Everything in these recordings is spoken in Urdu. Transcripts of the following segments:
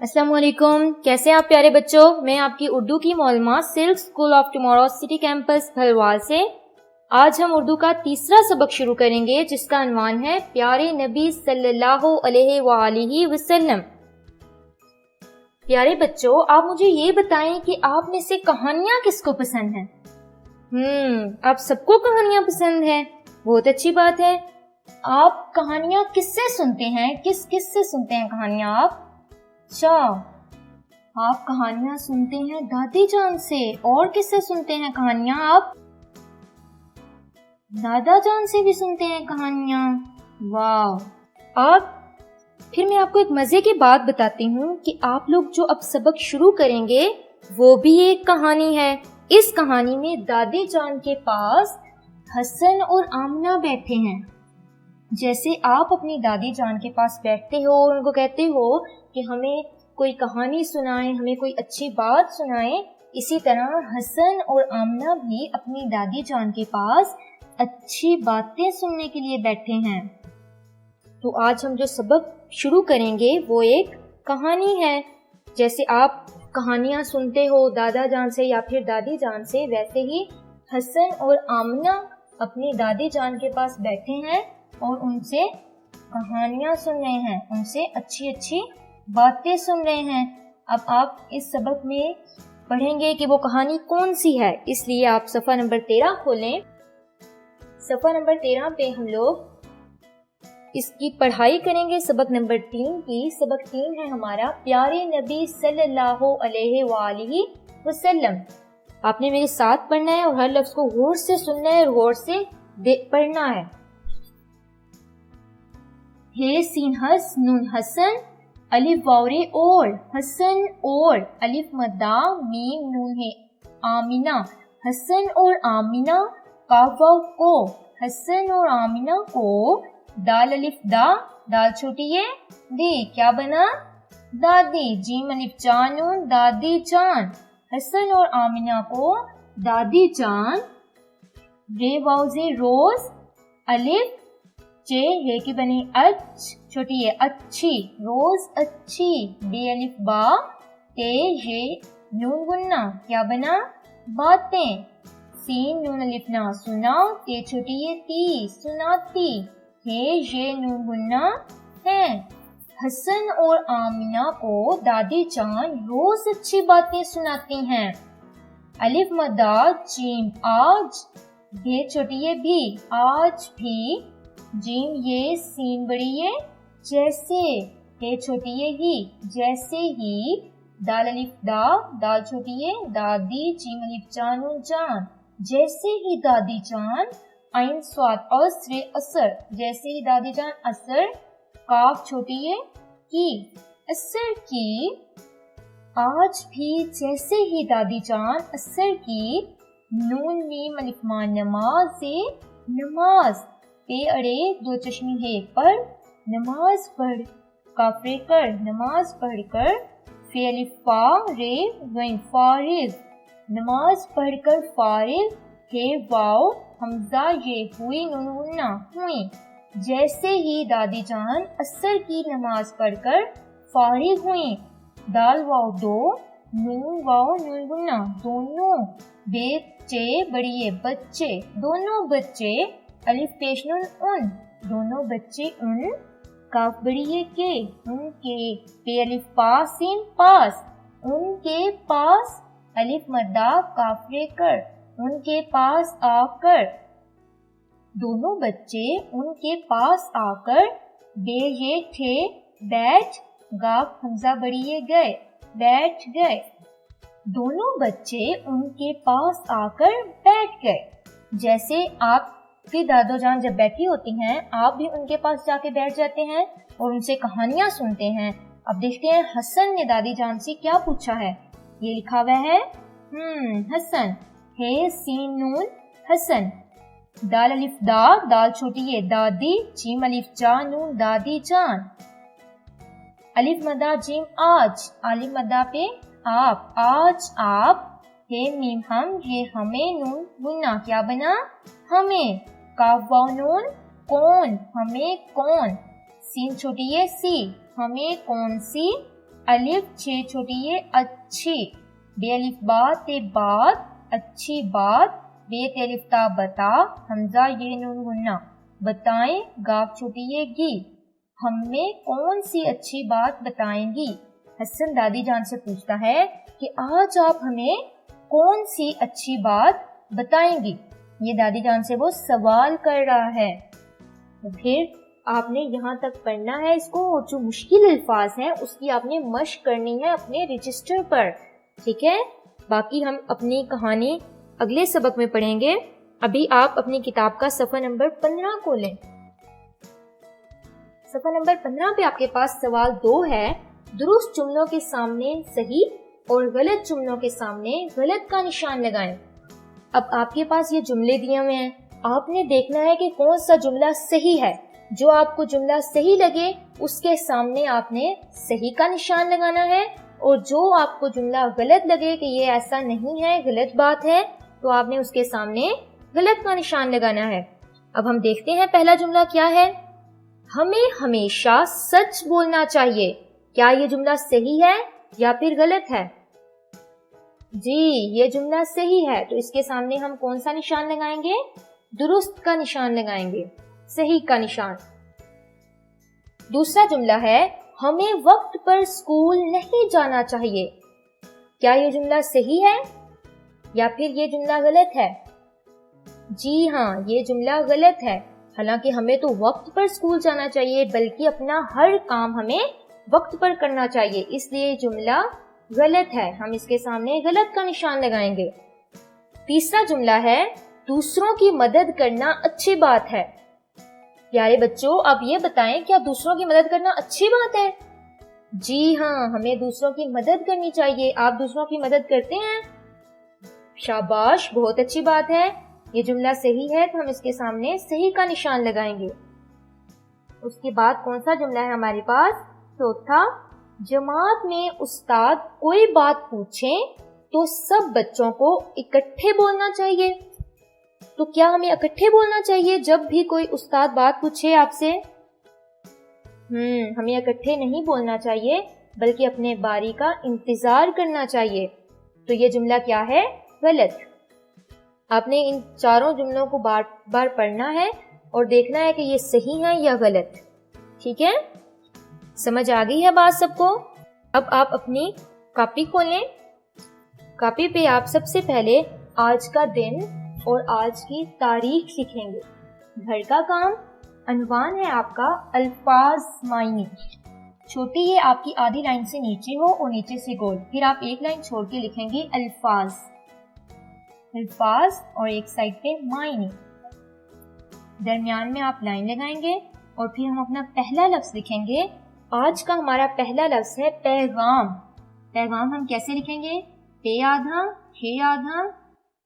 السلام علیکم، کیسے آپ پیارے بچوں؟ میں آپ کی اردو کی معلمہ silk school of tomorrow city campus Bhalwal سے آج ہم اردو کا تیسرا سبق شروع کریں گے، جس کا عنوان ہے پیارے نبی صلی اللہ علیہ وآلہ وسلم۔ پیارے بچوں، آپ مجھے یہ بتائیں کہ آپ میں سے کہانیاں کس کو پسند ہیں؟ آپ سب کو کہانیاں پسند ہیں، بہت اچھی بات ہے۔ آپ کہانیاں کس سے سنتے ہیں؟ کس سے سنتے ہیں کہانیاں آپ؟ اچھا، آپ کہانیاں سنتے ہیں دادی جان سے، اور کس سے سنتے ہیں کہانیاں آپ؟ دادا جان سے بھی سنتے ہیں کہانیاں، واو! پھر میں آپ کو ایک مزے کی بات بتاتی ہوں کہ آپ لوگ جو اب سبق شروع کریں گے وہ بھی ایک کہانی ہے۔ اس کہانی میں دادی جان کے پاس حسن اور آمنہ بیٹھے ہیں۔ جیسے آپ اپنی دادی جان کے پاس بیٹھتے ہو اور ان کو کہتے ہو کہ ہمیں کوئی کہانی سنائیں، ہمیں کوئی اچھی بات سنائیں، اسی طرح حسن اور آمنہ بھی اپنی دادی جان کے پاس اچھی باتیں سننے کے لیے بیٹھے ہیں۔ تو آج ہم جو سبق شروع کریں گے وہ ایک کہانی ہے۔ جیسے آپ کہانیاں سنتے ہو دادا جان سے یا پھر دادی جان سے، ویسے ہی حسن اور آمنہ اپنی دادی جان کے پاس بیٹھے ہیں اور ان سے کہانیاں سن رہے ہیں، ان سے اچھی اچھی باتیں سن رہے ہیں۔ اب آپ اس سبق میں پڑھیں گے کہ وہ کہانی کون سی ہے، اس لیے آپ صفحہ نمبر 13 کھولیں۔ صفحہ نمبر 13 پہ ہم لوگ اس کی پڑھائی کریں گے، سبق نمبر 3 کی۔ سبق 3 ہے ہمارا پیارے نبی صلی اللہ علیہ وآلہ وسلم۔ آپ نے میرے ساتھ پڑھنا ہے اور ہر لفظ کو غور سے سننا ہے اور غور سے پڑھنا ہے۔ ہے سین ہس نون حسن الف واورے اور حسن اور الف مدہ میم نون ہے آمینہ حسن اور آمینہ کاف واو کو حسن اور آمینہ کو دال الف دا دال چھوٹی ہے دی کیا بنا دادی جیم الف جان نون دادی جان حسن اور آمینہ کو دادی جان رے واو زے روز الف چے ہے کی بنی اچ چھوٹی ہے اچھی روز اچھی بے الف با تے ہے نون گننا کیا بنا باتیں سین نون الف نا سنا تے چھوٹی ہے تی سناتی ہے یہ نون گننا ہے۔ حسن اور آمینہ کو دادی جان روز اچھی باتیں سناتی ہیں۔ الف مدہ جیم آج بھی چھوٹی ہے بھی آج بھی جیم یہ سین بڑی ہے جیسے ہے چھوٹی ہے ہی جیسے ہی دال الف دا دال چھوٹی ہے دادی جیم الف جان و جان جیسے ہی دادی جان عین صاد عصر اثر جیسے ہی دادی جان اثر کاف چھوٹی ہے کی اثر کی آج بھی جیسے ہی دادی جان اثر کی نون میم الف ما نماز نماز پے اڑے دو چشمی ہے پر نماز پڑھ کافرے کر نماز پڑھ کر فے الف فا رے وین فارغ نماز پڑھ کر فارغ ہے واو حمزہ یہ ہوئی نون گننا ہوئی جیسے ہی دادی جان عصر کی نماز پڑھ کر فارغ ہوئی دال واو دو نون واو نون گننا دونوں بچے بڑی ہے بچے دونوں بچے الف پیش نون ان دونوں بچے ان کاف بڑی ہے کے ان کے پے الف پاسین پاس ان کے پاس الف مدہ کافرے کر ان کے پاس آ کر دونوں بچے ان کے پاس آ کر بے یہ تھے بیٹھ گاف حمزہ بڑی ہے گئے بیٹھ گئے دونوں بچے ان کے پاس آ کر بیٹھ گئے۔ جیسے آپ کی دادو جان جب بیٹھی ہوتی ہیں آپ بھی ان کے پاس جا کے بیٹھ جاتے ہیں اور ان سے کہانیاں سنتے ہیں۔ اب دیکھتے ہیں حسن نے دادی جان سے کیا پوچھا ہے۔ یہ لکھا ہوا ہے حسن ہے سین نون حسن دال الف دا دال چھوٹی ہے دادی جیم الف جا نون دادی جان الف مدہ جیم آج الف مدہ پہ آپ آج آپ ہے میم ہم یہ ہمیں نون گننا کیا بنا ہمیں کاف واو نون کون ہمیں کون سین چھوٹی ہے سی ہمیں کون سی الف چھ چھوٹی یہ اچھی، بے الف با تے بات اچھی بات، بے تے الف تا بتا، حمزہ یہ نون غنہ بتائیں، گاف چھوٹی یہ گی، ہم میں کون سی اچھی بات بتائیں گی۔ حسن دادی جان سے پوچھتا ہے کہ آج آپ ہمیں کون سی اچھی بات بتائیں گی۔ یہ دادی جان سے وہ سوال کر رہا ہے۔ پھر آپ نے یہاں تک پڑھنا ہے اس کو، جو مشکل الفاظ ہیں اس کی آپ نے مشق کرنی ہے اپنے رجسٹر پر، ٹھیک ہے۔ باقی ہم اپنی کہانی اگلے سبق میں پڑھیں گے۔ ابھی آپ اپنی کتاب کا صفحہ نمبر 15 کو لیں۔ صفحہ نمبر 15 پہ آپ کے پاس سوال 2 ہے، درست جملوں کے سامنے صحیح اور غلط جملوں کے سامنے غلط کا نشان لگائیں۔ اب آپ کے پاس یہ جملے دیے ہوئے ہیں، آپ نے دیکھنا ہے کہ کون سا جملہ صحیح ہے۔ جو آپ کو جملہ صحیح لگے اس کے سامنے آپ نے صحیح کا نشان لگانا ہے، اور جو آپ کو جملہ غلط لگے کہ یہ ایسا نہیں ہے، غلط بات ہے، تو آپ نے اس کے سامنے غلط کا نشان لگانا ہے۔ اب ہم دیکھتے ہیں پہلا جملہ کیا ہے۔ ہمیں ہمیشہ سچ بولنا چاہیے، کیا یہ جملہ صحیح ہے یا پھر غلط ہے؟ جی یہ جملہ صحیح ہے، تو اس کے سامنے ہم کون سا نشان لگائیں گے؟ درست کا نشان لگائیں گے، صحیح کا نشان۔ دوسرا جملہ ہے، ہمیں وقت پر اسکول نہیں جانا چاہیے، کیا یہ جملہ صحیح ہے یا پھر یہ جملہ غلط ہے؟ جی ہاں یہ جملہ غلط ہے، حالانکہ ہمیں تو وقت پر اسکول جانا چاہیے، بلکہ اپنا ہر کام ہمیں وقت پر کرنا چاہیے، اس لیے جملہ غلط ہے، ہم اس کے سامنے غلط کا نشان لگائیں گے۔ تیسرا جملہ ہے، دوسروں کی مدد کرنا اچھی بات ہے۔ پیارے بچوں آپ یہ بتائیں کیا دوسروں کی مدد کرنا اچھی بات ہے؟ جی ہاں ہمیں دوسروں کی مدد کرنی چاہیے، آپ دوسروں کی مدد کرتے ہیں؟ شاباش بہت اچھی بات ہے، یہ جملہ صحیح ہے تو ہم اس کے سامنے صحیح کا نشان لگائیں گے۔ اس کے بعد کون سا جملہ ہے ہمارے پاس؟ چوتھا، جماعت میں استاد کوئی بات پوچھیں تو سب بچوں کو اکٹھے بولنا چاہیے، تو کیا ہمیں اکٹھے بولنا چاہیے جب بھی کوئی استاد بات پوچھے آپ سے؟ ہمیں اکٹھے نہیں بولنا چاہیے بلکہ اپنے باری کا انتظار کرنا چاہیے، تو یہ جملہ کیا ہے؟ غلط۔ آپ نے ان چاروں جملوں کو بار بار پڑھنا ہے اور دیکھنا ہے کہ یہ صحیح ہے یا غلط، ٹھیک ہے؟ سمجھ آ گئی ہے بات سب کو؟ اب آپ اپنی کاپی کھولیں، کاپی پہ آپ سب سے پہلے آج کا دن اور آج کی تاریخ لکھیں گے۔ گھر کا کام، عنوان ہے آپ کا الفاظ معنی، چھوٹی یہ آپ کی آدھی لائن سے نیچے ہو اور نیچے سے گول، پھر آپ ایک لائن چھوڑ کے لکھیں گے الفاظ، الفاظ اور ایک سائڈ پہ معنی، درمیان میں آپ لائن لگائیں گے اور پھر ہم اپنا پہلا لفظ لکھیں گے۔ آج کا ہمارا پہلا لفظ ہے پیغام۔ پیغام ہم کیسے لکھیں گے؟ پے آدھا، ہے آدھا،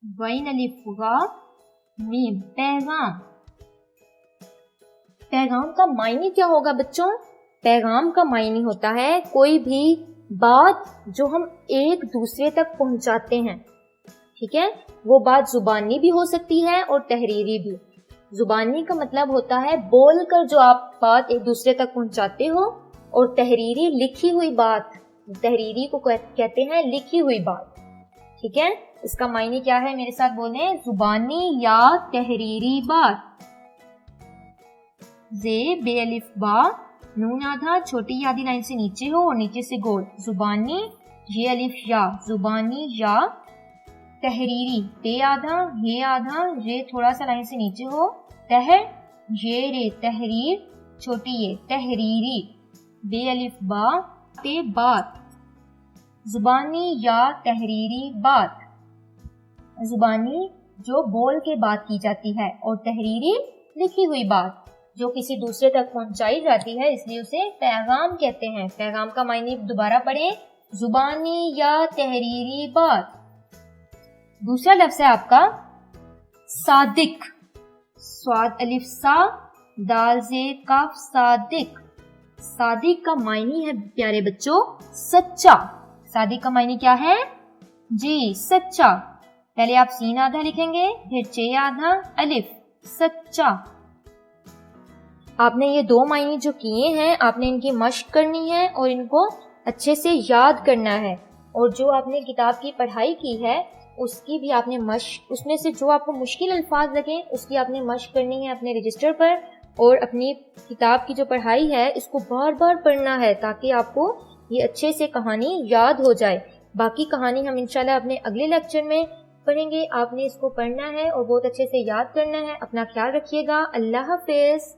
وین الف غا میم، پیغام۔ پیغام کا معنی کیا ہوگا بچوں؟ پیغام کا معنی ہوتا ہے کوئی بھی بات جو ہم ایک دوسرے تک پہنچاتے ہیں، ٹھیک ہے؟ وہ بات زبانی بھی ہو سکتی ہے اور تحریری بھی۔ زبانی کا مطلب ہوتا ہے بول کر جو آپ بات ایک دوسرے تک پہنچاتے ہو، اور تحریری لکھی ہوئی بات، تحریری کو کہتے ہیں لکھی ہوئی بات، ٹھیک ہے؟ اس کا معنی کیا ہے میرے ساتھ بولیں، زبانی یا تحریری بات۔ زے بے الف با نون آدھا چھوٹی آدھی لائن سے نیچے ہو اور نیچے سے گول، زبانی یہ الف یا، زبانی یا، تحریری تے آدھا یہ آدھا یہ تھوڑا سا لائن سے نیچے ہو، تہر یہ رے تحریر چھوٹی یہ، تحریری بے الف با تے بات، زبانی یا تحریری بات۔ زبانی جو بول کے بات کی جاتی ہے، اور تحریری لکھی ہوئی بات جو کسی دوسرے تک پہنچائی جاتی ہے، اس لیے اسے پیغام کہتے ہیں۔ پیغام کا معنی دوبارہ پڑھیں، زبانی یا تحریری بات۔ دوسرا لفظ ہے آپ کا صادق، صاد الف سا دال زے کاف، صادق۔ صادق کا معنی ہے پیارے بچوں سچا۔ صادق کا معنی کیا ہے؟ جی سچا۔ پہلے آپ سین آدھا لکھیں گے، پھر چے آدھا الف، سچا۔ آپ نے یہ دو معنی جو کیے ہیں آپ نے ان کی مشق کرنی ہے اور ان کو اچھے سے یاد کرنا ہے، اور جو آپ نے کتاب کی پڑھائی کی ہے اس کی بھی آپ نے مشق، اس میں سے جو آپ کو مشکل الفاظ لگیں اس کی آپ نے مشق کرنی ہے اپنے رجسٹر پر، اور اپنی کتاب کی جو پڑھائی ہے اس کو بار بار پڑھنا ہے تاکہ آپ کو یہ اچھے سے کہانی یاد ہو جائے۔ باقی کہانی ہم انشاءاللہ اپنے اگلے لیکچر میں پڑھیں گے، آپ نے اس کو پڑھنا ہے اور بہت اچھے سے یاد کرنا ہے۔ اپنا خیال رکھیے گا، اللہ حافظ۔